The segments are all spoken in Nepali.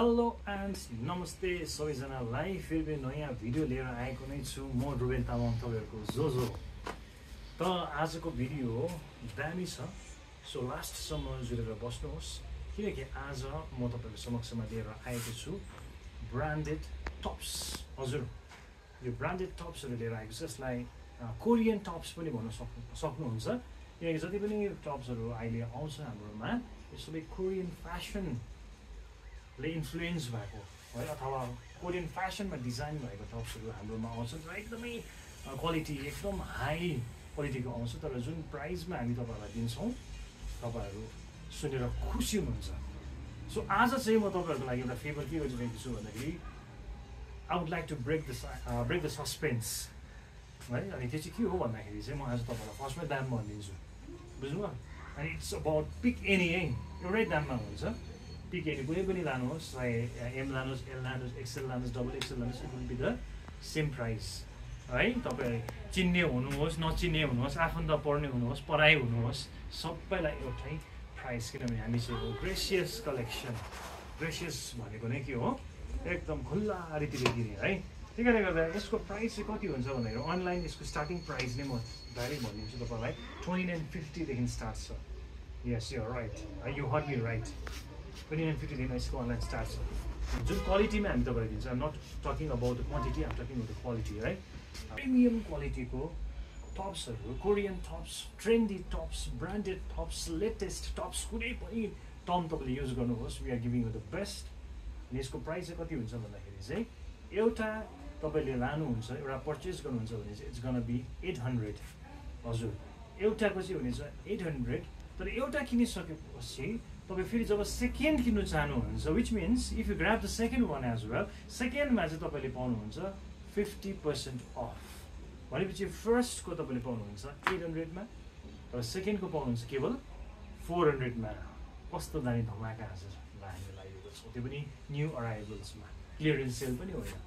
हेलो एन्ड नमस्ते सबैजनालाई फेरि पनि नयाँ भिडियो लिएर आएको नै छु म रुबेन तामाङ तपाईहरुको जोजो। त आजको भिडियो दामी छ, सो लास्टसम्म जुरेर बस्नुहोस् किनकि आज म तपाईहरु समक्षमा लिएर आएको छु ब्रान्डेड टप्स। हजुर, यो ब्रान्डेड टप्सहरु लिएर आएको छु, यसलाई कोरियन टप्स पनि भन्न सक्नुहुन्छ किनकि जति पनि टप्सहरु अहिले आउँछ हाम्रोमा यो सबै कोरियन फ्यासन ले इन्फ्लुएन्स भएको है अथवा कोरियन फ्यासनमा डिजाइन भएको टप्सहरु हाम्रोमा आउँछन् र एकदमै क्वालिटी एकदम हाई क्वालिटीको आउँछ। तर जुन प्राइसमा हामी तपाईहरुलाई दिन्छौं तपाईहरु सुनेर खुसी हुनुहुन्छ। सो आज चाहिँ म तपाईहरुको लागि एउटा फेभर के गरिरहेको छु भन्दाखेरि I would like to break the suspense है। अनि त्यो चाहिँ के हो भन्दाखेरि चाहिँ म आज तपाईहरुलाई फर्स्टमै दाम भनिदिन्छु, बुझ्नुभयो? अनि इट्स अबाउट पिक एनी है, एउटै दाममा हुन्छ। पिक एनी कुनै पनि लानुहोस्, चाहे एम लानुहोस्, एल लानुहोस्, एक्सएल लानुहोस्, डबल एक्सएल लानुहोस्, it will be the same price है। तपाईँ चिन्ने हुनुहोस् नचिन्ने हुनुहोस्, आफन्त पढ्ने हुनुहोस् पढाइ हुनुहोस्, सबैलाई एउटै प्राइस। किनभने हामी चाहिँ हो ग्रेसियस कलेक्सन। ग्रेसियस भनेको नै के हो, एकदम खुल्ला रीतिले दिने है। त्यही कारणले गर्दा यसको प्राइस चाहिँ कति हुन्छ भन्दाखेरि अनलाइन यसको स्टार्टिङ प्राइस नै म डाइरेक्ट भनिदिन्छु तपाईँलाई 2950 देखि स्टार्ट छ। Yes you are right, you heard me right. 2950 देखि यसको अनलाइन स्टार्ट छ। जुन क्वालिटीमा हामी तपाईँलाई दिन्छ, I'm not talking about the quantity, I'm talking about the quality है। प्रिमियम क्वालिटीको टप्सहरू, Korean tops, trendy tops, branded tops, latest tops, कुनै पनि टर्म तपाईँले युज गर्नुहोस्, we are giving you the best. अनि यसको प्राइस चाहिँ कति हुन्छ भन्दाखेरि चाहिँ एउटा तपाईँले लानुहुन्छ, एउटा पर्चेस गर्नुहुन्छ भने चाहिँ इट्स गन बी 800। हजुर, एउटाको चाहिँ हुनेछ 800। तर एउटा किनिसकेपछि तपाईँ फेरि जब सेकेन्ड किन्नु चाहनुहुन्छ, which means if you grab the second one as well, सेकेन्डमा चाहिँ तपाईँले पाउनुहुन्छ 50% अफ। भनेपछि फर्स्टको तपाईँले पाउनुहुन्छ 800मा, तर सेकेन्डको पाउनुहुन्छ केवल 400मा। कस्तो दामी धमाका हजुर हामीले लगाइएको छ, त्यो पनि न्यू अराइभल्समा, क्लियरेन्स सेल पनि होइन।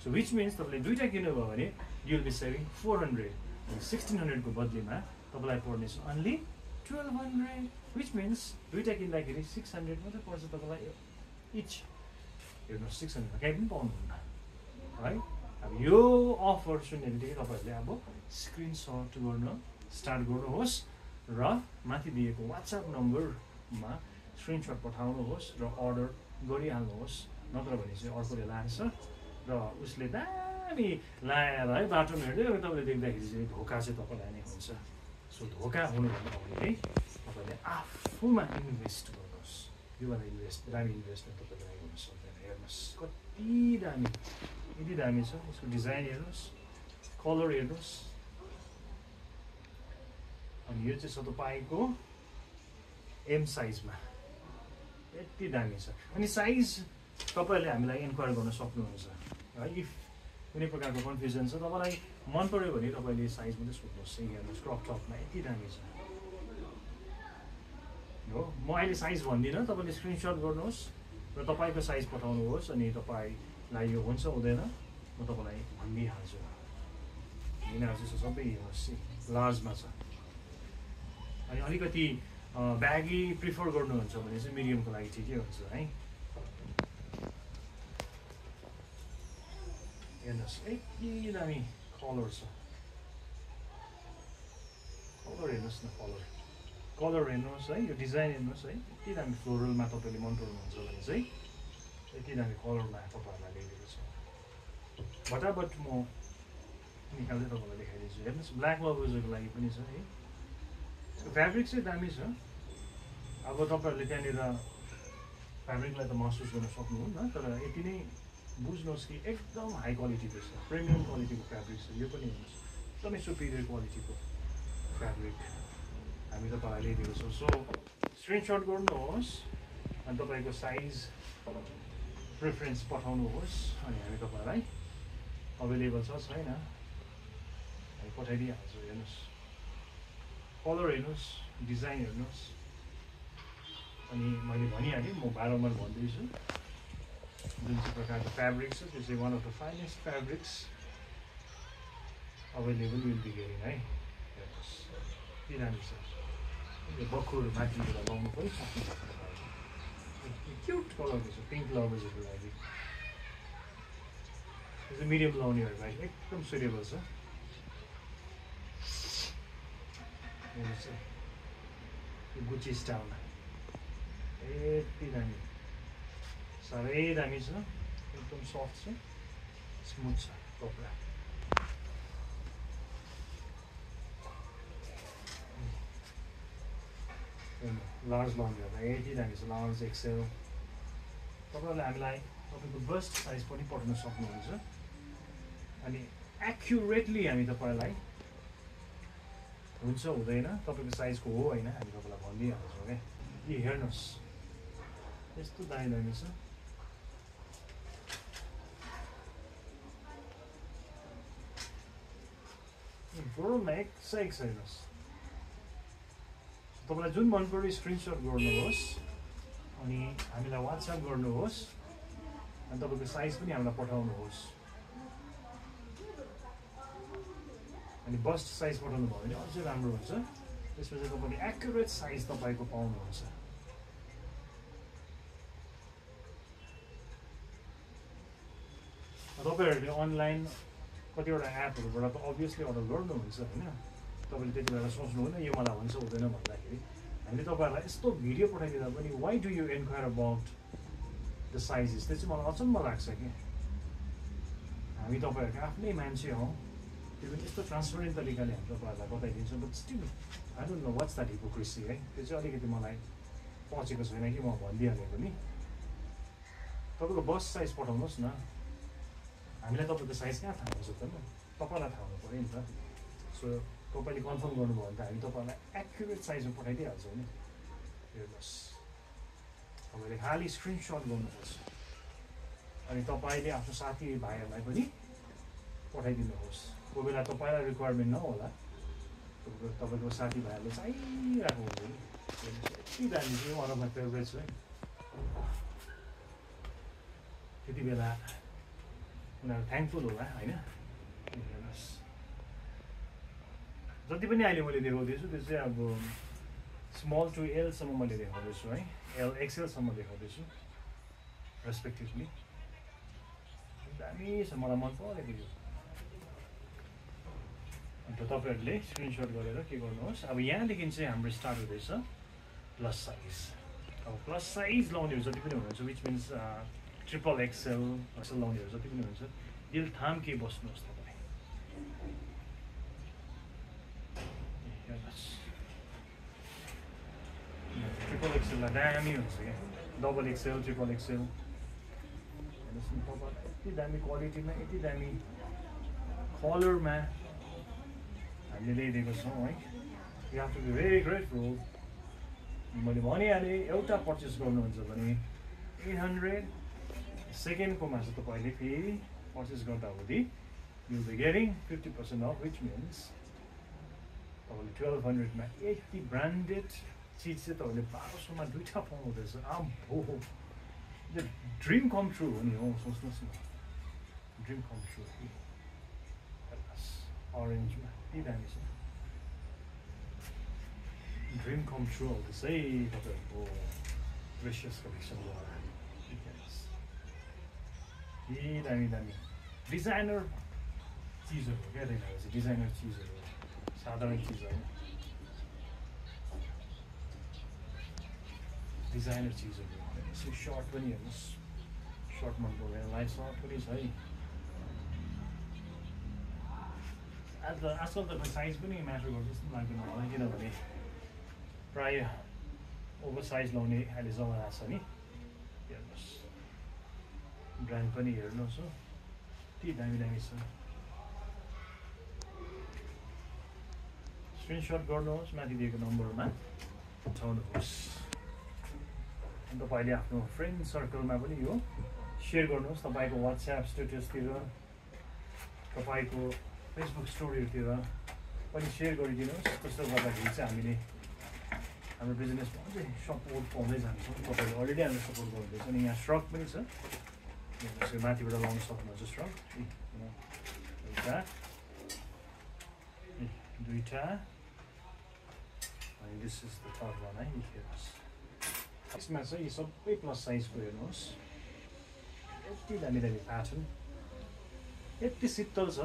सो विच मिन्स तपाईँले दुईवटा किन्नुभयो भने यु विल बी सेभिङ 400। 1600को बदलीमा तपाईँलाई पर्नेछ अन्ली 1200, विच मिन्स दुईवटा किन्दाखेरि 600 मात्रै पर्छ तपाईँलाई इच। हेर्नुहोस् 600मा कहीँ पनि पाउनुहुन्न है। अब यो अफर सुन्ने बित्तिकै तपाईँहरूले अब स्क्रिनसट गर्न स्टार्ट गर्नुहोस् र माथि दिएको वाट्सएप नम्बरमा स्क्रिनसट पठाउनुहोस् र अर्डर गरिहाल्नुहोस्। नत्र भने चाहिँ अर्कोले लान्छ र उसले दामी लाएर है बाटोमा हिँड्दै तपाईँले देख्दाखेरि चाहिँ धोका चाहिँ तपाईँलाई नै हुन्छ। सो धोका हुनुभन्दा अगाडि तपाईँले आफूमा इन्भेस्ट गर्नुहोस्। योभन्दा दामी इन्भेस्टमेन्ट तपाईँले गर्नु सक्दैन। हेर्नुहोस् कति दामी, यति दामी छ। यसको डिजाइन हेर्नुहोस्, कलर हेर्नुहोस्। अनि यो चाहिँ छ तपाईँको एम साइजमा, यति दामी छ। अनि साइज तपाईँहरूले हामीलाई इन्क्वायर गर्न सक्नुहुन्छ है। इफ कुनै प्रकारको कन्फ्युजन छ, तपाईँलाई मन पऱ्यो भने तपाईँले साइज मात्रै सोध्नुहोस्। हेर्नुहोस् क्रप टपमा यति दामी छ हो। म अहिले साइज भन्दिनँ, तपाईँले स्क्रिनसट गर्नुहोस् र तपाईँको साइज पठाउनुहोस्। अनि तपाईँलाई यो हुन्छ हुँदैन म तपाईँलाई भनिदिइहाल्छु। यिनीहरू चाहिँ सबै हेर्नुहोस् लार्जमा छ। अनि अलिकति ब्यागी प्रिफर गर्नुहुन्छ भने चाहिँ मिडियमको लागि ठिकै हुन्छ है। हेर्नुहोस् यति दामी कलर छ। कलर हेर्नुहोस् न, कलर हेर्नुहोस् है, यो डिजाइन हेर्नुहोस् है, यति दामी फ्लोरलमा तपाईँले मन पराउनुहुन्छ भने चाहिँ यति दामी कलरमा तपाईँहरूलाई ल्याइदिएको छ। भटाभट म निकाल्दै तपाईँलाई देखाइदिन्छु। हेर्नुहोस् ब्ल्याक लभर्सहरूको लागि पनि छ है। यसको फ्याब्रिक चाहिँ दामी छ। अब तपाईँहरूले त्यहाँनिर फ्याब्रिकलाई त महसुस गर्न सक्नुहुन्न, तर यति नै बुझ्नुहोस् कि एकदम हाई क्वालिटीको छ, प्रिमियम क्वालिटीको फ्याब्रिक छ। यो पनि हेर्नुहोस् एकदमै सुपिरियर क्वालिटीको फ्याब्रिक हामी तपाईँलाई ल्याइदिएको छौँ। सो स्क्रिनसट गर्नुहोस् अनि तपाईँको साइज प्रिफरेन्स पठाउनुहोस्। अनि हामी तपाईँलाई अभाइलेबल छ छैन हामी पठाइदिइहाल्छौँ। हेर्नुहोस् कलर हेर्नुहोस्, डिजाइन हेर्नुहोस्। अनि मैले भनिहालेँ, म बारम्बार भन्दैछु, जुन चाहिँ प्रकारको फ्याब्रिक छ त्यो चाहिँ one of the finest fabrics available will be getting है। हेर्नुहोस् के दामी छ। यो बक्खुहरू माथिबाट लाउनु पनि सक्नुहुन्छ। क्युट कलरको छ, पिङ्क लभर्सहरूको लागि। यो चाहिँ मिडियम लाउनेहरूको लागि एकदम सुटेबल छ। गुची स्टाइलमा यति दामी, साह्रै दामी छ, एकदम सफ्ट छ, स्मुथ छ कपडा। लार्ज लाउनेहरूलाई यति दामी छ, लार्ज एक्सेल। तपाईँहरूले हामीलाई तपाईँको बेस्ट साइज पनि पठाउन सक्नुहुन्छ अनि एक्युरेटली हामी तपाईँलाई हुन्छ हुँदैन तपाईँको साइजको हो होइन हामी तपाईँलाई भनिदिइहाल्छौँ क्या। यो हेर्नुहोस् यस्तो दामी दामी छ। बरुमा एक छ हेर्नुहोस्। तपाईँलाई जुन मन पर्यो स्क्रिनसट गर्नुहोस् अनि हामीलाई वाट्सएप गर्नुहोस् अनि तपाईँको साइज पनि हामीलाई पठाउनुहोस्। अनि बस्ट साइज पठाउनु भयो भने अझै राम्रो हुन्छ। त्यसमा चाहिँ तपाईँले एक्युरेट साइज तपाईँको पाउनुहुन्छ। तपाईँहरूले अनलाइन कतिवटा एपहरूबाट त अभियसली अर्डर गर्नुहुन्छ होइन। तपाईँले त्यति बेला सोच्नु होइन यो मलाई हुन्छ हुँदैन भन्दाखेरि हामीले तपाईँहरूलाई यस्तो भिडियो पठाइदिँदा पनि why do you enquire about the sizes, त्यो चाहिँ मलाई अचम्म लाग्छ कि हामी तपाईँहरूको आफ्नै मान्छे हौँ, त्यो पनि यस्तो ट्रान्सपरेन्ट तरिकाले हामी तपाईँहरूलाई बताइदिन्छौँ। But still I don't know what's that hypocrisy है, त्यो चाहिँ अलिकति मलाई पचेको छैन कि म भनिदिइहालेँ पनि। तपाईँको बस साइज पठाउनुहोस् न, हामीलाई तपाईँको साइज कहाँ थाहा हुन्छ त, तपाईँलाई थाहा हुनु पऱ्यो नि त। सो तपाईँले कन्फर्म गर्नुभयो भने त हामी तपाईँलाई एक्युरेट साइजमा पठाइदिइहाल्छौँ नि। हेर्नुहोस् तपाईँले खालि स्क्रिनसट गर्नुपर्छ अनि तपाईँले आफ्नो साथीभाइहरूलाई पनि पठाइदिनुहोस्। कोही बेला तपाईँलाई रिक्वायरमेन्ट नहोला, तपाईँको साथीभाइहरूले चाहिरहेको हुन्छ नि। यति दामी चाहिँ वान अफ माई फेभरेट छ है। त्यति बेला उनीहरू थ्याङ्कफुल होला होइन। हेर्नुहोस् जति पनि अहिले मैले देखाउँदैछु त्यो चाहिँ अब स्मल टु एलसम्म मैले देखाउँदैछु है, एल एक्सएलसम्म देखाउँदैछु रेस्पेक्टिभली। दामी छ, मलाई मन परेको यो। अन्त तपाईँहरूले स्क्रिनसट गरेर के गर्नुहोस्। अब यहाँदेखि चाहिँ हाम्रो स्टार्ट हुँदैछ प्लस साइज। अब प्लस साइज लाउनेहरू जति पनि हुनुहुन्छ which means triple XL XL लाउनेहरू जति पनि हुन्छ दिल थाम के बस्नुहोस् तपाईँ। ट्रिपल एक्सएललाई दामी हुन्छ क्या, डबल एक्सएल ट्रिपल एक्सएल हेर्नुहोस् न तपाईँलाई यति दामी क्वालिटीमा यति दामी कलरमा हामीले ल्याइदिएको छौँ है। You have to be very grateful. मैले भनिहालेँ एउटा पर्चेस गर्नुहुन्छ भने 800 सेकेन्डकोमा चाहिँ तपाईँले फेरि पर्चेस गर्दा हुँदै you be getting 50% off, which means तपाईँले 1200मा यति ब्रान्डेड चिज चाहिँ तपाईँले 1200मा दुईवटा पाउनुहुँदैछ। आम्बो ड्रिम कम ट्रु हो नि हो, सोच्नुहोस् न ड्रिम कम ट्रु। अरेन्जमा यति दामी छ, ड्रिम कम ट्रु आउँदैछ है तपाईँहरूको प्रेसियस कलेक्सनबाट। यी दामी दामी डिजाइनर चिजहरू हो क्या, देखाएको चाहिँ डिजाइनर चिजहरू हो, साधारण चिज होइन, डिजाइनर चिजहरू। यसो सर्ट पनि हेर्नुहोस्, सर्ट मन पर्दैन सर्ट पनि छ है। आजकल त साइज पनि म्याटर गर्छ जस्तो लाग्दैन मलाई, किनभने प्रायः ओभर साइज लाउने अहिले जमाना छ नि। हेर्नुहोस् ब्रान्ड पनि हेर्नुहोस् हो, यति दामी दामी छ। स्क्रिनसट गर्नुहोस्, माथि दिएको नम्बरमा पठाउनुहोस्। अनि तपाईँले आफ्नो फ्रेन्ड सर्कलमा पनि यो सेयर गर्नुहोस्। तपाईँको वाट्सएप स्टेटसतिर, तपाईँको फेसबुक स्टोरीहरूतिर पनि सेयर गरिदिनुहोस्। त्यस्तो गर्दाखेरि चाहिँ हामीले हाम्रो बिजनेसमा अझै सपोर्ट पाउँदै जान्छौँ। तपाईँले अलरेडी हामीले सपोर्ट गर्नुहुँदैछ अनि यहाँ स्ट्रक पनि छ, माथिबाट लाउन सक्नुहुन्छ स्ट्रक। दुईवटा अनि this is the third one है। हेर्नुहोस् यसमा चाहिँ यो सबै प्लस साइजको हेर्नुहोस्, यति दामी दामी प्याटर्न, यति शीतल छ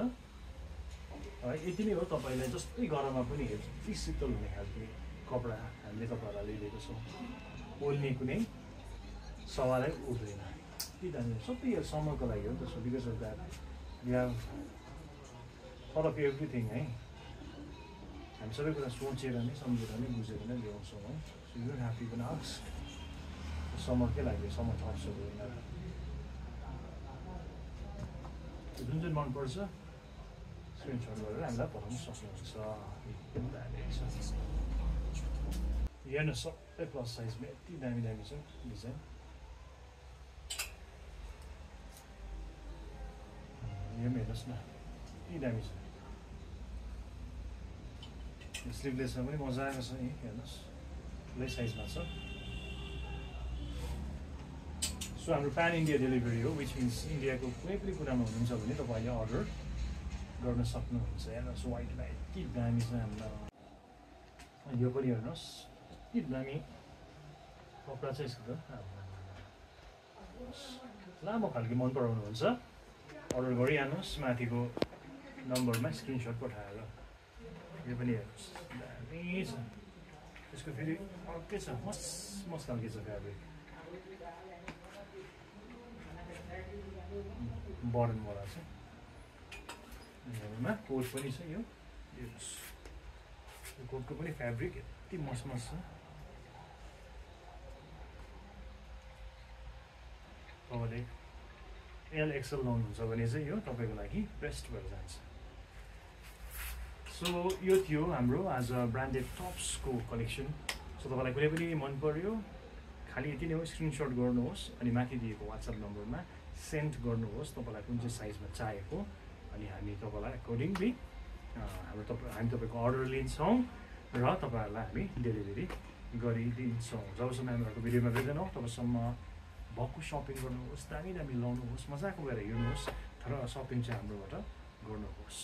है। यति नै हो, तपाईँलाई जस्तै गरममा पनि यति शीतल हुने खालको कपडा हामीले तपाईँहरूलाई ल्याइदिएको छौँ। ओल्ने कुनै सवालै उठ्दैन, यति दामी। सबै यो समरको लागि हो नि त। So because of that we have thought of everything है। हामी सबै कुरा सोचेर नै सम्झेर नै बुझेर नै ल्याउँछौँ है। So you don't have to even ask समरकै लागि, समर थट्सहरू होइन। जुन चाहिँ मनपर्छ स्क्रिनसट गरेर हामीलाई पठाउनु सक्नुहुन्छ। हेर्नु सबै प्लस साइजमा यति दामी दामी छ डिजाइन। यो पनि हेर्नुहोस् न, यति दामी छ। यो स्लिभलेसमा पनि मजाको छ नि, हेर्नुहोस् ठुलै साइजमा छ। सो हाम्रो प्यान इन्डिया डेलिभरी हो, विच मिन्स इन्डियाको कुनै पनि कुरामा हुनुहुन्छ भने तपाईँले अर्डर गर्न सक्नुहुन्छ। हेर्नुहोस् वाइटमा यति दामी छ हामीलाई। यो पनि हेर्नुहोस् यति दामी कपडा छ यसको त। लामो खालको मन पराउनुहुन्छ अर्डर गरिहाल्नुहोस् माथिको नम्बरमा स्क्रिनसट पठाएर। यो पनि हेर्नुहोस् दामी छ। यसको फेरि अर्कै छ, मस्त मस्त खालको छ फ्याब्रिक। बर्नवाला छ। हेर्नुमा कोट पनि छ। यो कोटको पनि फ्याब्रिक यति मस्त मस्त छ। तपाईँले एल एक्सएल लाउनुहुन्छ भने चाहिँ यो तपाईँको लागि बेस्ट भएर जान्छ। सो यो थियो हाम्रो आज ब्रान्डेड टप्सको कलेक्सन। सो तपाईँलाई कुनै पनि मन पर्यो खालि यति नै हो, स्क्रिनसट गर्नुहोस् अनि माथि दिएको वाट्सएप नम्बरमा सेन्ड गर्नुहोस् तपाईँलाई कुन चाहिँ साइजमा चाहिएको। अनि हामी तपाईँलाई एकोर्डिङली हामी तपाईँको अर्डर लिन्छौँ र तपाईँहरूलाई हामी डेलिभरी गरिदिन्छौँ। जबसम्म हामीहरूको भिडियोमा भेट्दैनौँ तबसम्म भक्कु सपिङ गर्नुहोस्, दामी दामी लाउनुहोस्, मजाको भएर हिँड्नुहोस्, तर सपिङ चाहिँ हाम्रोबाट गर्नुहोस्।